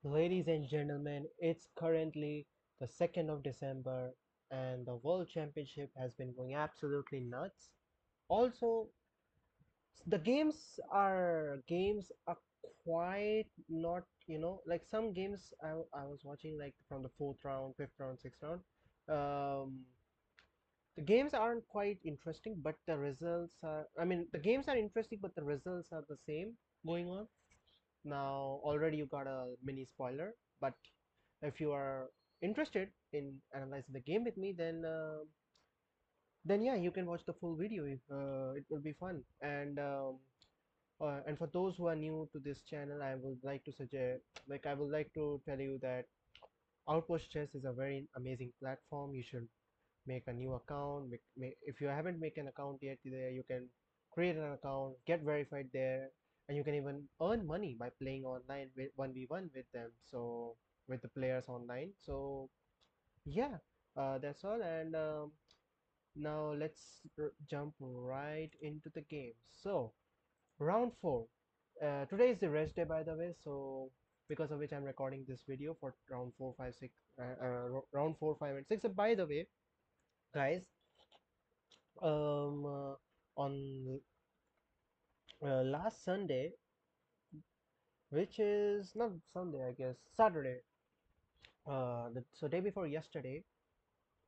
Ladies and gentlemen, it's currently the 2nd of December and the World Championship has been going absolutely nuts. Also, the games are quite not, like some games I was watching like from the fourth round, fifth round, sixth round. Um, the games aren't quite interesting, but the results are, I mean, the games are interesting, but the results are the same going on. Now, already you got a mini spoiler, but if you are interested in analyzing the game with me, then yeah, you can watch the full video. It will be fun. And for those who are new to this channel, I would like to suggest, like I would like to tell you that Outpost Chess is a very amazing platform. You should make a new account. If you haven't made an account yet, there you can create an account, get verified there, and you can even earn money by playing online with 1v1 with them. So with the players online. So yeah, that's all. And now let's jump right into the game. So round four. Today is the rest day, by the way. So because of which I'm recording this video for round four, five, six, round four, five, and six. By the way, guys, on last Sunday, which is not Sunday, I guess Saturday. So day before yesterday,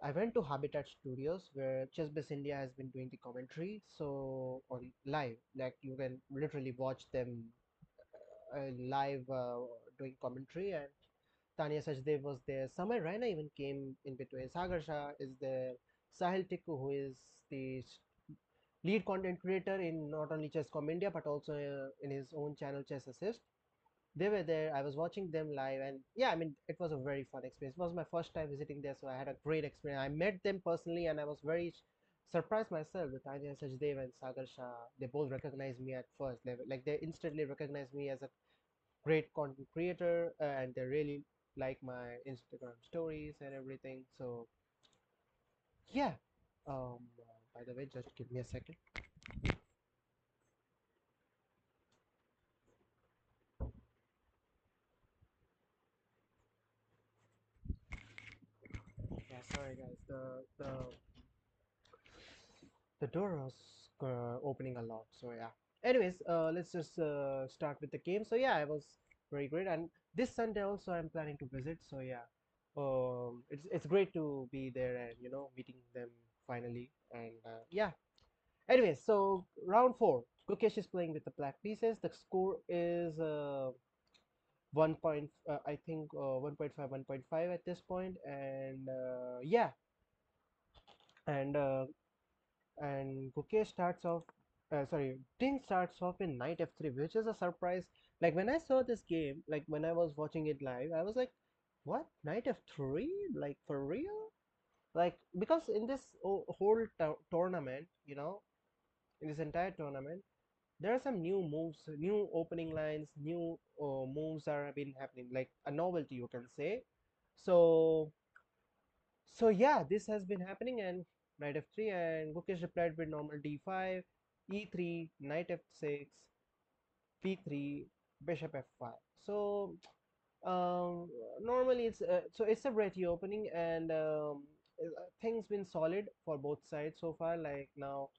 I went to Habitat Studios where Chess Base India has been doing the commentary. So on live, like you can literally watch them live doing commentary, and Tanya Sachdev was there. Samay Raina even came in between. Sagar Shah is there. Sahil Tikku, who is the lead content creator in not only chesscom India but also in his own channel Chess Assist. They were there. I was watching them live, and yeah, I mean, it was a very fun experience. It was my first time visiting there, so I had a great experience. I met them personally, and I was very surprised myself with Anya Sachdev and Sagar Shah. They both recognized me at first. They instantly recognized me as a great content creator, and they really like my Instagram stories and everything. So yeah. By the way, just give me a second. Yeah, sorry guys. The door was opening a lot, so yeah. Anyways, let's just start with the game. So yeah, I was very great, and this Sunday also I'm planning to visit. So yeah, it's great to be there and meeting them finally. And yeah. Anyways, so round four, Gukesh is playing with the black pieces. The score is 1 point, I think 1.5, 1.5 at this point, and yeah, and Gukesh starts off, sorry, Ding starts off in knight f3, which is a surprise. Like when I saw this game, like when I was watching it live, I was like, what, knight f3? Like for real? Like because in this whole tournament, in this entire tournament, there are some new moves, new opening lines, new moves are been happening, like a novelty, you can say. So so yeah, this has been happening, and knight f3, and Gukesh replied with normal d5, e3, knight f6, p3, bishop f5. So normally it's a ready opening, and things been solid for both sides so far. Like now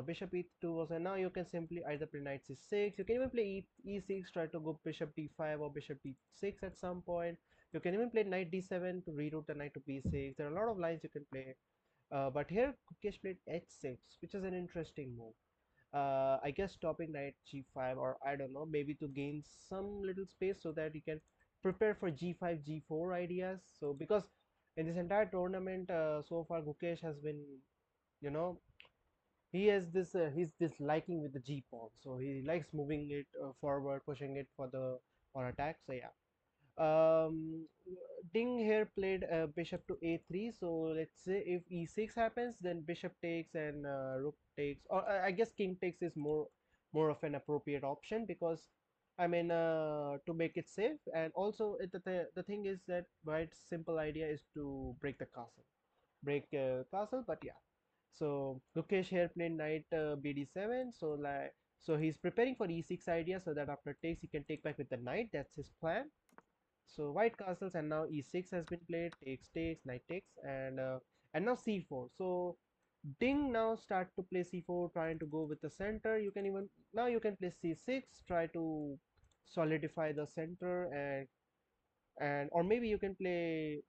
bishop e2 was, and now you can simply either play knight c6. You can even play e6, try to go bishop d5 or bishop d6 at some point. You can even play knight d7 to reroute the knight to b6. There are a lot of lines you can play, but here Kukesh played h6, which is an interesting move. I guess stopping knight g5, or I don't know, maybe to gain some little space so that he can prepare for g5, g4 ideas. So because in this entire tournament so far, Gukesh has been, you know, he has this liking with the g pawn, so he likes moving it forward, pushing it for attack. So yeah. Ding here played bishop to a3. So let's say if e6 happens, then bishop takes and rook takes, or I guess king takes is more of an appropriate option, because I mean to make it safe. And also the thing is that White's simple idea is to break the castle, break castle. But yeah, so Gukesh here played knight bd7. So he's preparing for e6 idea, so that after takes he can take back with the knight. That's his plan. So white castles, and now e6 has been played, takes, knight takes, and now c4. So Ding now start to play c4, trying to go with the center. You can even now you can play c6, try to solidify the center, and or maybe you can play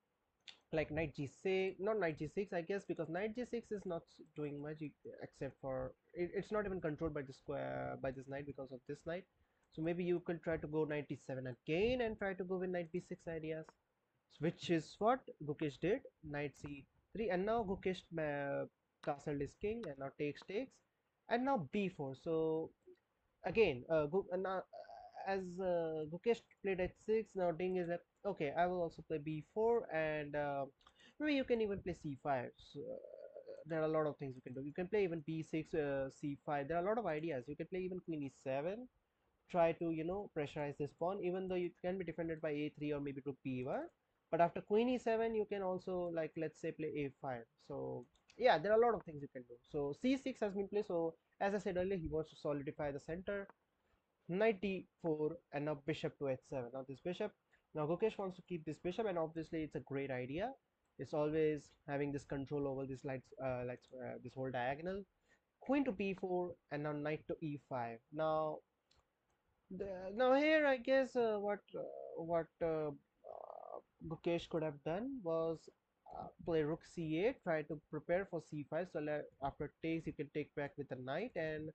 like knight g6, not knight g6 I guess, because knight g6 is not doing much except for it's not even controlled by the square by this knight because of this knight. So maybe you could try to go knight d7 again and try to go with knight b6 ideas, which is what Gukesh did. Knight c3, and now Gukesh castled his king, and now takes, and now b4. So again, now, as Gukesh played h6, now Ding is like, okay, I will also play b4, and maybe you can even play c5. So, there are a lot of things you can do. You can play even b6, c5. There are a lot of ideas. You can play even queen e7, try to pressurize this pawn, even though it can be defended by a3 or maybe rook b1. But after queen e7, you can also, like, let's say, play a5. So yeah, there are a lot of things you can do. So c6 has been played. So as I said earlier, he wants to solidify the center. Knight d4, and now bishop to h7. Now this bishop, now Gukesh wants to keep this bishop, and obviously it's a great idea. It's always having this control over this this whole diagonal. Queen to b4, and now knight to e5. Now here I guess what Gukesh could have done was play rook c8, try to prepare for c5. So after takes, you can take back with the knight, and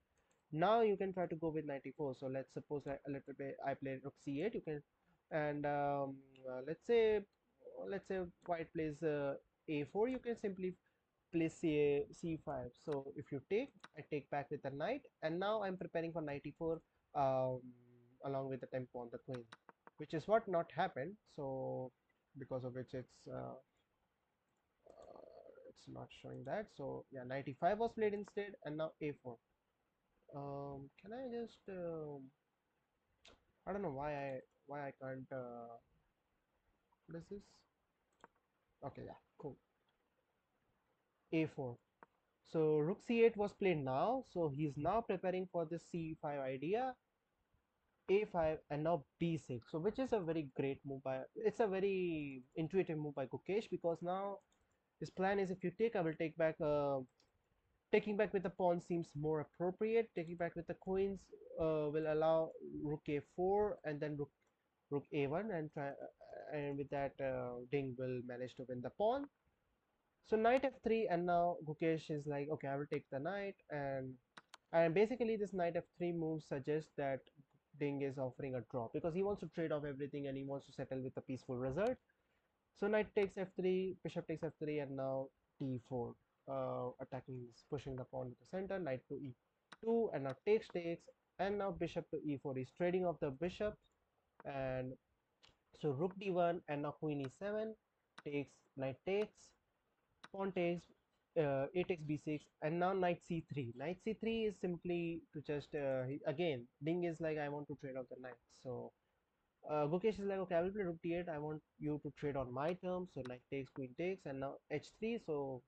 now you can try to go with knight e4. So let's suppose a little bit I play rook c8. You can, and let's say white plays a4. You can simply play c5. So if you take, I take back with the knight, and now I'm preparing for knight e4, um, along with the tempo on the queen, which is what not happened. So because of which it's not showing that. So yeah, knight e5 was played instead, and now a4. Can I just I don't know why I can't what is this? Okay, yeah, cool. A4. So rook c8 was played now, so he's now preparing for this c5 idea, a5, and now b6. So which is a very great move by, it's a very intuitive move by Gukesh, because now his plan is, if you take, I will take back. Taking back with the pawn seems more appropriate. Taking back with the queens will allow rook a4, and then rook a1, and with that Ding will manage to win the pawn. So knight f3, and now Gukesh is like, okay, I will take the knight, and basically this knight f3 move suggests that Ding is offering a draw, because he wants to trade off everything and he wants to settle with a peaceful result. So knight takes f3, bishop takes f3, and now d4, attacking, pushing the pawn to the center. Knight to e2, and now takes, and now bishop to e4. He's trading off the bishop, and so rook d1, and now queen e7, takes, knight takes, pawn takes, a takes b6, and now knight c3. Knight c3 is simply to just again, Ding is like, I want to trade off the knight. So Gukesh is like, okay, I will play rook d8. I want you to trade on my terms. So knight takes, queen takes, and now h3. So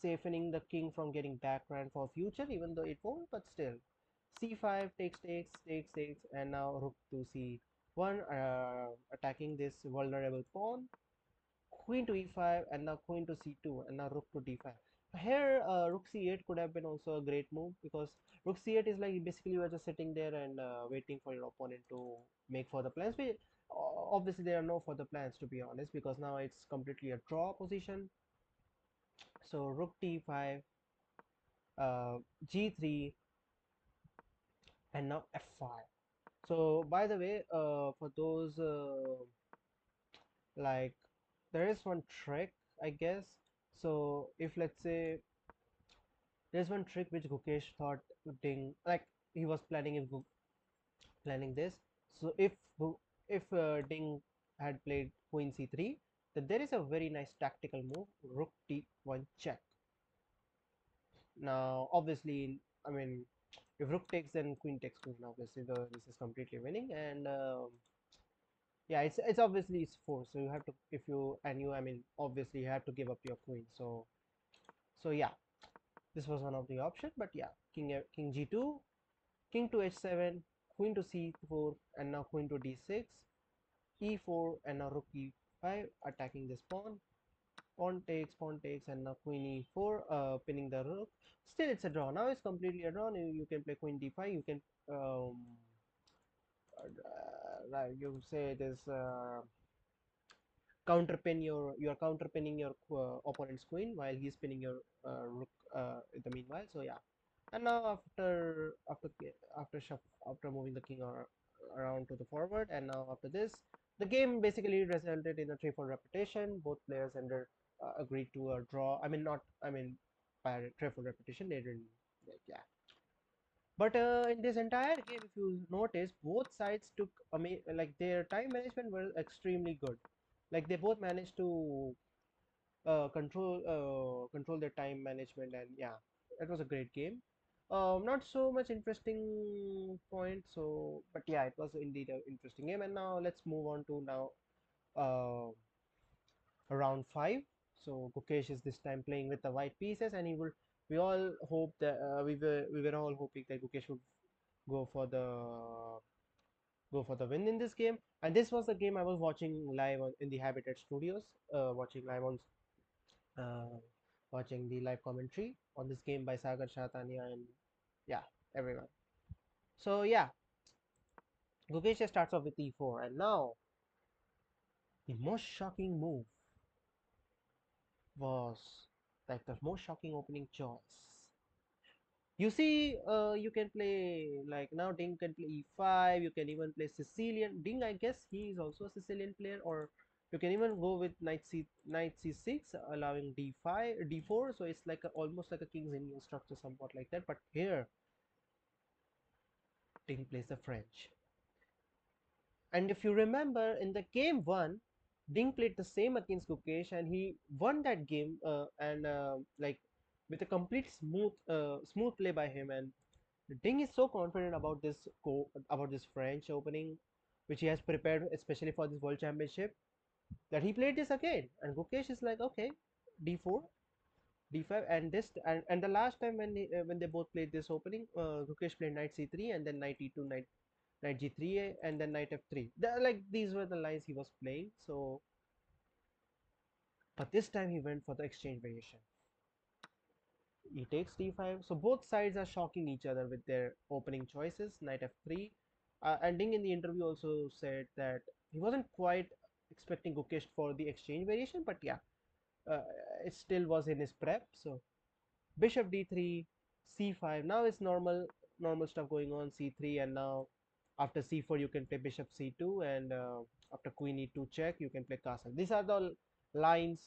safening the king from getting backran for future, even though it won't, but still. c5, takes, and now rook to c1, attacking this vulnerable pawn. Queen to e5, and now queen to c2, and now rook to d5. Here rook c8 could have been also a great move, because rook c8 is like, basically you are just sitting there and waiting for your opponent to make further plans. Obviously there are no further plans, to be honest, because now it's completely a draw position. So rook d5, g3, and now f5. So by the way, for those like, there is one trick, I guess. So if, let's say, there's one trick which Gukesh thought Ding, like, he was planning this. So if Ding had played queen c3, then there is a very nice tactical move, rook d1 check. Now obviously, I mean, if rook takes, then queen takes queen. Obviously, this is completely winning, and yeah, it's obviously it's forced. So you have to, if you and you, I mean, obviously you have to give up your queen. So yeah, this was one of the option. But yeah, king g2, king to h7, queen to c4, and now queen to d6, e4, and now rook e5, attacking this pawn. Pawn takes, and now queen e4, pinning the rook. Still, it's a draw. Now it's completely a draw. You can play queen d5. You can, like you say, it is counterpin your you are counterpinning your opponent's queen while he's pinning your rook in the meanwhile. So yeah, and now after moving the king around to the forward, and now after this, the game basically resulted in a 3-4 repetition. Both players ended agreed to a draw. I mean, not I mean by 3-4 repetition they didn't, like, yeah. But in this entire game, if you notice, both sides took like their time management was extremely good. Like they both managed to control their time management, and yeah, it was a great game. Not so much interesting point, so but yeah, it was indeed an interesting game. And now let's move on to now uh, round five. So Gukesh is this time playing with the white pieces, and he will. We all hope that we were all hoping that Gukesh would go for the go for the win in this game. And this was the game I was watching live in the Habitat Studios, uh, watching the live commentary on this game by Sagar Shatania and yeah, everyone. So yeah, Gukesh starts off with e4, and now the most shocking move was like the most shocking opening choice. You see, you can play like now Ding can play e5. You can even play Sicilian. Ding, I guess he is also a Sicilian player, or you can even go with knight c6, allowing d5, d4. So it's like almost like a King's Indian structure, somewhat like that. But here, Ding plays the French. And if you remember, in the game one, Ding played the same against Gukesh, and he won that game. And like with a complete smooth play by him. And Ding is so confident about this French opening, which he has prepared especially for this World Championship, that he played this again. And Gukesh is like, okay, d4, d5, and the last time when they both played this opening, Gukesh played knight c3 and then knight e2, knight g3, and then knight f3. Like these were the lines he was playing. So, but this time he went for the exchange variation. He takes d5. So both sides are shocking each other with their opening choices. Knight f3. And Ding in the interview also said that he wasn't quite expecting Gukesh for the exchange variation, but yeah, uh, it still was in his prep. So bishop d3, c5. Now it's normal stuff going on. c3, and now after c4 you can play bishop c2, and after queen e2 check you can play castle. These are the lines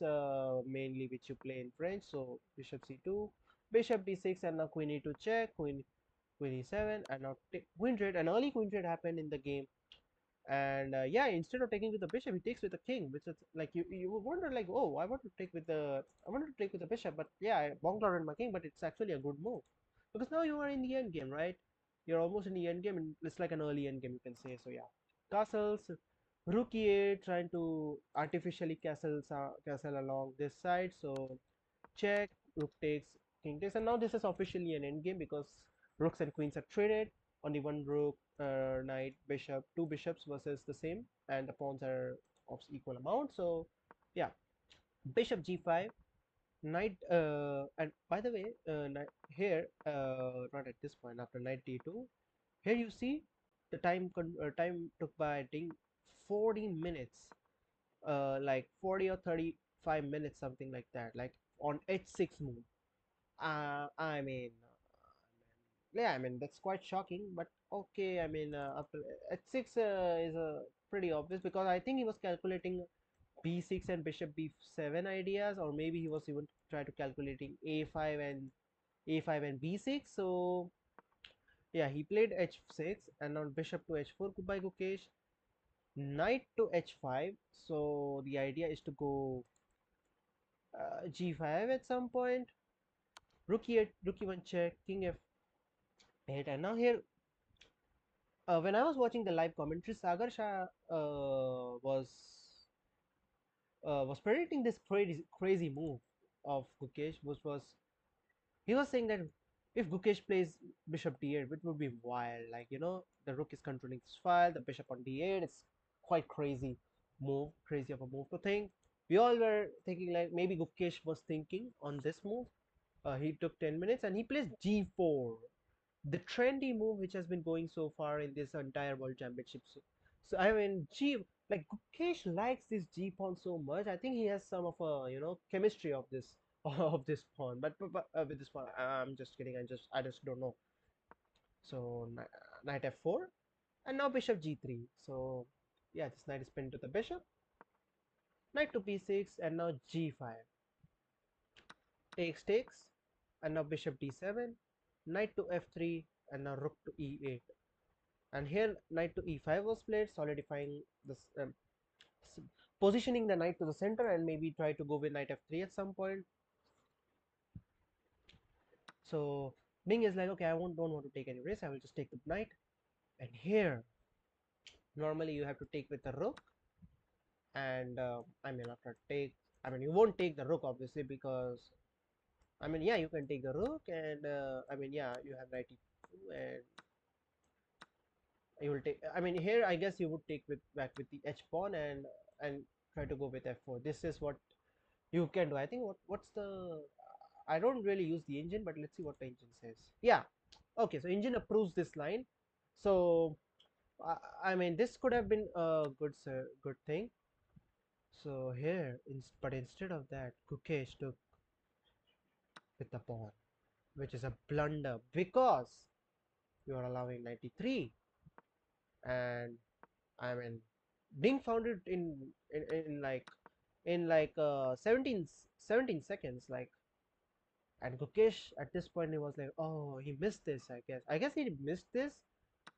mainly which you play in French. So bishop c2, bishop d6, and now queen e2 check, queen e7, and now queen trade. An early queen trade happened in the game, and yeah, instead of taking with the bishop he takes with the king, which is like you would wonder like, oh, I wanted to take with the bishop, but yeah, I bonked out on my king. But it's actually a good move because now you are in the end game, right? You're almost in the end game, and it's like an early end game, you can say. So yeah, castles, rook e8, trying to artificially castle along this side. So check, rook takes, king takes, and now this is officially an endgame because rooks and queens are traded. Only one rook, knight, bishop, two bishops versus the same, and the pawns are of equal amount. So yeah, bishop g5, knight, and by the way, here, not at this point, after knight d2, here you see the time took by Ding 14 minutes, like 40 or 35 minutes, something like that, like on h6 move. I mean, yeah, I mean that's quite shocking, but okay. I mean, after h6 is pretty obvious because I think he was calculating b6 and bishop b7 ideas, or maybe he was even trying to calculating a5 and b6. So yeah, he played h6, and now bishop to h4 by Gukesh, knight to h5. So the idea is to go g5 at some point. Rook e8, rook e1 check, king f8, and now here, when I was watching the live commentary, Sagar Shah was predicting this crazy move of Gukesh, which was he was saying that if Gukesh plays bishop d8, it would be wild. Like, the rook is controlling this file, the bishop on d8. It's quite crazy move, crazy of a move to think. We all were thinking like maybe Gukesh was thinking on this move. He took 10 minutes and he plays g4, the trendy move which has been going so far in this entire world championship. So I mean, like Gukesh likes this G pawn so much. I think he has some of a chemistry of this of this pawn. But with this pawn, I'm just kidding. I just don't know. So knight f4 and now bishop g3. So yeah, this knight is pinned to the bishop. Knight to b6 and now g5. Takes and now bishop d7. Knight to f3 and now rook to e8. And here knight to e5 was played, solidifying this, positioning the knight to the center, and maybe try to go with knight f3 at some point. So Bing is like, okay, don't want to take any risk, I will just take the knight. And here normally you have to take with the rook, and I mean, after take, I mean, you won't take the rook obviously, because I mean, yeah, you can take the rook, and I mean, yeah, you have knight e2, and you will take, I mean, here I guess you would take with back with the h pawn, and try to go with f4. This is what you can do. I think what's the, I don't really use the engine, but let's see what the engine says. Yeah, okay, so engine approves this line. So I mean, this could have been a good thing. So here, but instead of that, Gukesh took with the pawn, which is a blunder because you are allowing 93. And I mean, Bing found it in 17 seconds, like. And Gukesh at this point he was like, oh, he missed this. I guess he missed this.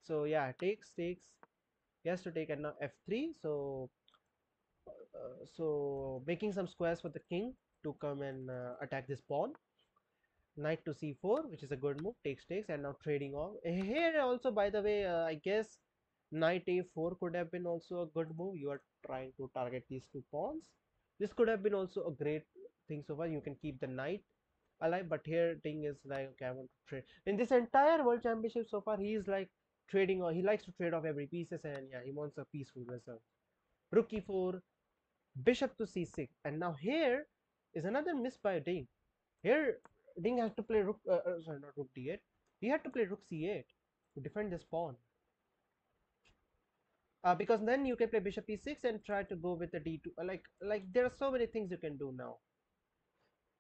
So yeah, takes. He has to take and now f3. So making some squares for the king to come and attack this pawn. Knight to c4, which is a good move. Takes, and now trading off. Here also, by the way, I guess knight a4 could have been also a good move. You are trying to target these two pawns. This could have been also a great thing so far. You can keep the knight alive, but here thing is like, okay, I want to trade. In this entire world championship so far, he is like trading, or he likes to trade off every pieces, and yeah, he wants a peaceful result. Rook e4, bishop to c6, and now here is another miss by Ding. Here Ding has to play rook, sorry, not rook d8. He had to play rook c8 to defend this pawn. Because then you can play bishop e6 and try to go with the d2. Like there are so many things you can do now.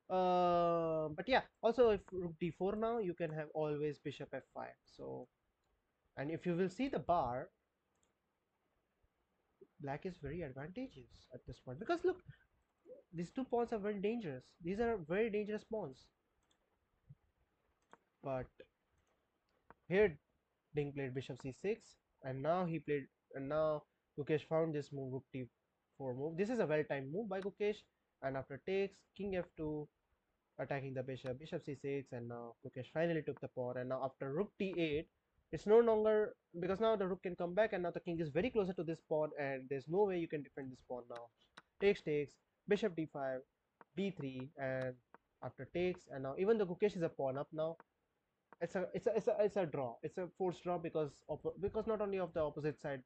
But yeah, also if rook d4 now, you can have always bishop f5. So, and if you will see the bar, black is very advantageous at this point, because look, these two pawns are very dangerous. These are very dangerous pawns. But here Ding played bishop c6, and now he played, and now Gukesh found this move, rook d4 move. This is a well-timed move by Gukesh, and after takes, king f2, attacking the bishop c6, and now Mukesh finally took the pawn. And now after rook d8, it's no longer, because now the rook can come back, and now the king is very closer to this pawn, and there's no way you can defend this pawn now. Takes, bishop d5, b3, and after takes, and now even though Gukesh is a pawn up now, it's a draw. It's a forced draw, because not only of the opposite side.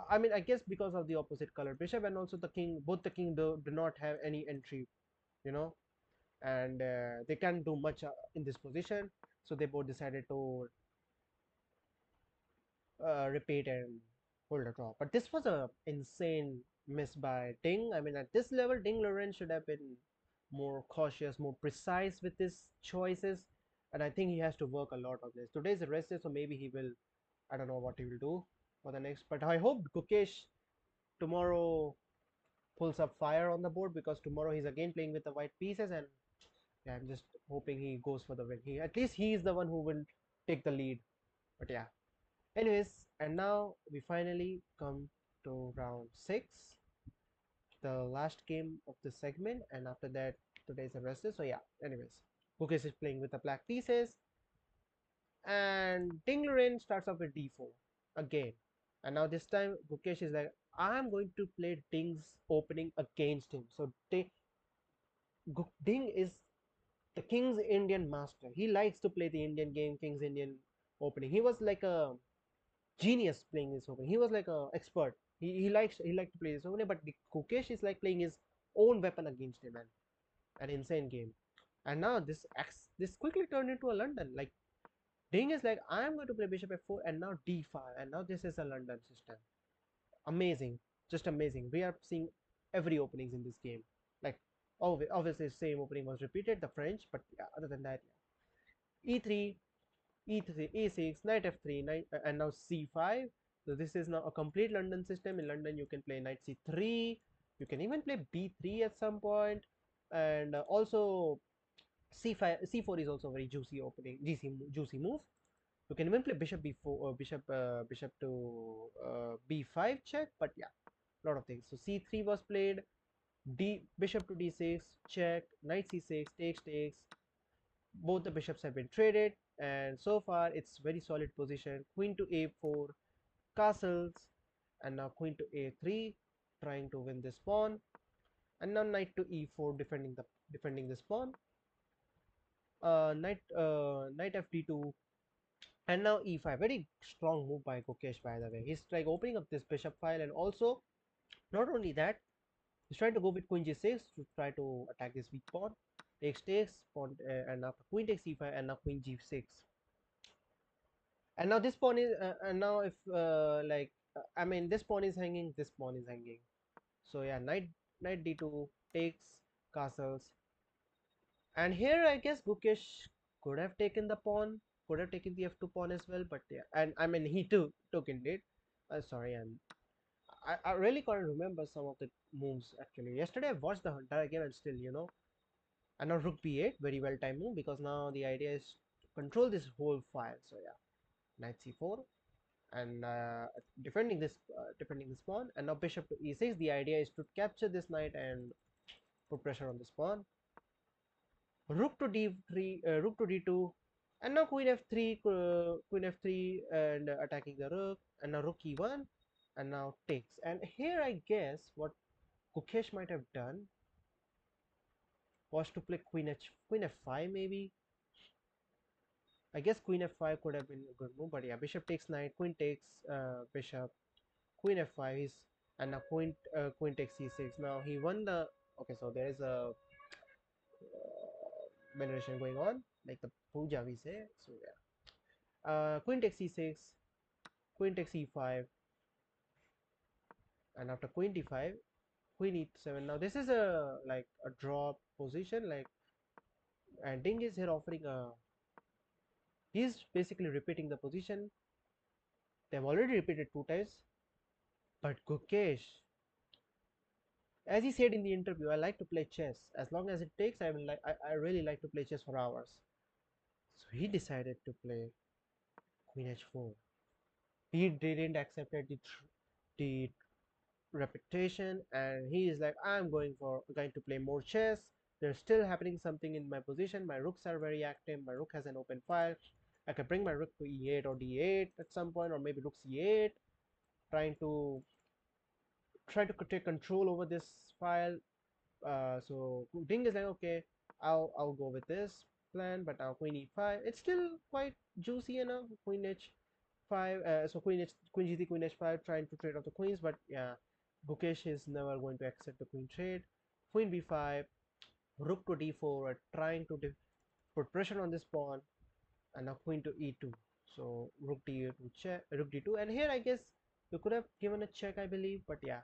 I mean, I guess because of the opposite color bishop, and also the king, both the king do not have any entry, you know and they can't do much in this position, so they both decided to repeat and hold a draw. But this was a insane miss by Ding. I mean, at this level, Ding Loren should have been more cautious, more precise with his choices, and I think he has to work a lot on this. Today's a rest day, so maybe he will, I don't know what he will do for the next, but I hope Gukesh tomorrow pulls up fire on the board, because tomorrow he's again playing with the white pieces, and yeah, I'm just hoping he goes for the win. At least he is the one who will take the lead. But yeah. Anyways, and now we finally come to round 6, the last game of the segment, and after that today's a rest day. So yeah, anyways. Gukesh is playing with the black pieces, and Ding Liren starts off with d4 again. And now this time Gukesh is like, I'm going to play Ding's opening against him. So Ding is the King's Indian master. He likes to play the Indian game, King's Indian opening. He was like a genius playing this opening. He was like a expert. He liked to play this opening, but the Kukesh is like playing his own weapon against him, man. An insane game. And now this quickly turned into a London. Like Ding is like, I am going to play bishop f4 and now d5, and now this is a London system. Amazing, just amazing. We are seeing every openings in this game. Like obviously same opening was repeated, the French, but yeah, other than that, yeah. E3, E3, E6, knight F3, knight, and now C5. So this is now a complete London system. In London, you can play knight C3. You can even play B3 at some point, and also C5, C4 is also a very juicy opening, juicy move. You can even play bishop b4 or bishop to b5 check, but yeah, a lot of things. So c3 was played, d bishop to d6 check, knight c6 takes. Both the bishops have been traded, and so far it's very solid position. Queen to a4, castles, and now queen to a3, trying to win this pawn, and now knight to e4, defending this pawn. Knight fd2, and now e5. Very strong move by Gukesh, by the way. He's like opening up this bishop file, and also not only that, he's trying to go with queen g6 to try to attack this weak pawn. Takes pawn, and now queen takes e5, and now queen g6. And now this pawn is and now if I mean this pawn is hanging, this pawn is hanging. So yeah, knight d2 takes castles. And here I guess Gukesh could have taken the pawn, could have taken the f2 pawn as well, but yeah, and I mean he took indeed. Sorry, I really can't remember some of the moves actually. Yesterday I watched the entire game and still, and now rook b8, very well timed move, because now the idea is to control this whole file. So yeah, knight c4, and defending this pawn, and now bishop to e6. The idea is to capture this knight and put pressure on this pawn. Rook to d3, rook to d2, and now queen f3, and attacking the rook, and now rook e1, and now takes. And here I guess what Gukesh might have done was to play queen f5 maybe. I guess queen f5 could have been a good move, but yeah, bishop takes knight, queen takes bishop, queen f5 is, and now queen takes c6. Now he won the. Okay, so there is a veneration going on, like the puja we say. So yeah. Queen takes c6, queen takes e5, and after queen d5, queen e7. Now this is a like a draw position, like, and Ding is here offering a. He's basically repeating the position. They've already repeated 2 times, but Gukesh, as he said in the interview, I like to play chess. As long as it takes, I really like to play chess for hours. So he decided to play queen h4. He didn't accept the repetition, and he is like, I'm going to play more chess. There's still happening something in my position. My rooks are very active. My rook has an open file. I can bring my rook to e8 or d8 at some point, or maybe rook c8, trying to take control over this file. So Ding is like, okay, I'll go with this plan, but now queen e5. It's still quite juicy enough. Queen h5. So queen g3, queen h5, trying to trade off the queens, but yeah, Gukesh is never going to accept the queen trade. Queen b5, rook to d4, trying to put pressure on this pawn, and now queen to e2. So rook d2 check, rook d2, and here I guess you could have given a check, I believe, but yeah,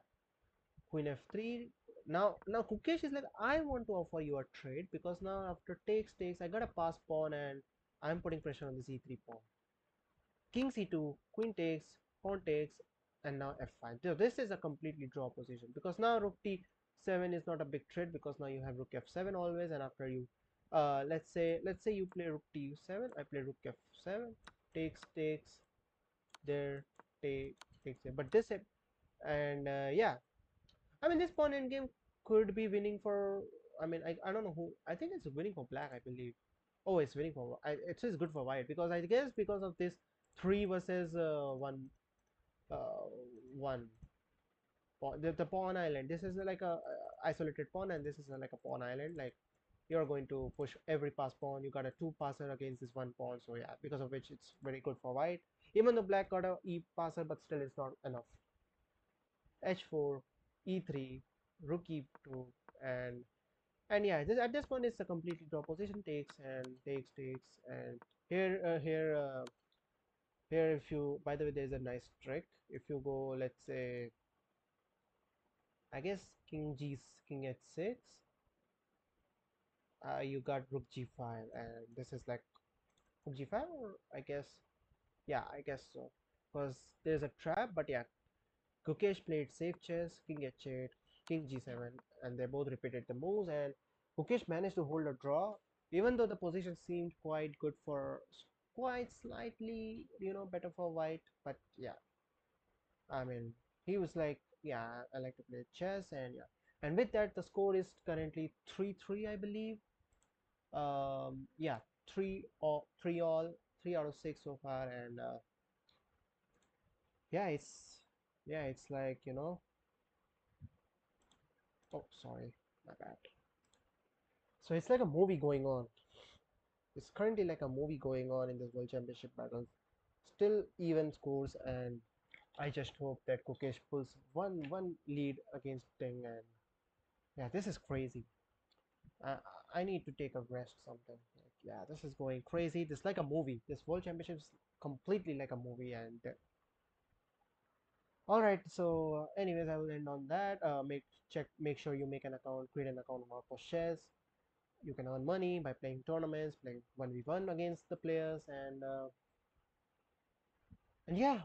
queen f3. Now Kukesh is like, I want to offer you a trade, because now after takes, I got a pass pawn, and I'm putting pressure on this e3 pawn. King c2, queen takes, pawn takes, and now f5. So this is a completely draw position, because now rook t7 is not a big trade, because now you have rook f7 always, and after you let's say you play rook t7, I play rook f7, takes there, takes there, but this, and yeah, I mean, this pawn endgame could be winning for. I mean, I don't know who. I think it's winning for black, I believe. Oh, it's winning for. It is good for white, because I guess because of this 3 versus uh, one pawn, the pawn island. This is like a isolated pawn, and this is like a pawn island. Like you're going to push every pass pawn. You got a two passer against this one pawn, so yeah, because of which it's very good for white. Even though black got a e passer, but still it's not enough. H4, E3, Rook E2, and yeah, at this point it's a completely draw. Position takes and takes, and here here if you, by the way, there's a nice trick. If you go, let's say, I guess king H6, you got Rook G5, and this is like Rook G5, or I guess, yeah, I guess so, because there's a trap. But yeah, Gukesh played safe chess, king H8, king G7, and they both repeated the moves, and Gukesh managed to hold a draw, even though the position seemed quite good for, quite slightly, better for white. But yeah, I mean, he was like, yeah, I like to play chess, and yeah. And with that, the score is currently 3-3, I believe. Yeah, 3 all, 3 out of 6 so far, and yeah, it's like, oh, sorry, my bad. So it's like a movie going on. It's currently like a movie going on in this World Championship battle. Still even scores, and I just hope that Kukesh pulls one lead against Ting, and yeah, this is crazy. I I need to take a rest, something. Like, yeah, this is going crazy. This is like a movie. This World Championship is completely like a movie, and all right. So, anyways, I will end on that. Make sure you make an account, create an account on Marco Shares. You can earn money by playing tournaments, playing 1v1 against the players, and yeah,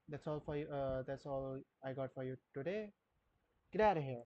that's all for you. That's all I got for you today. Get out of here.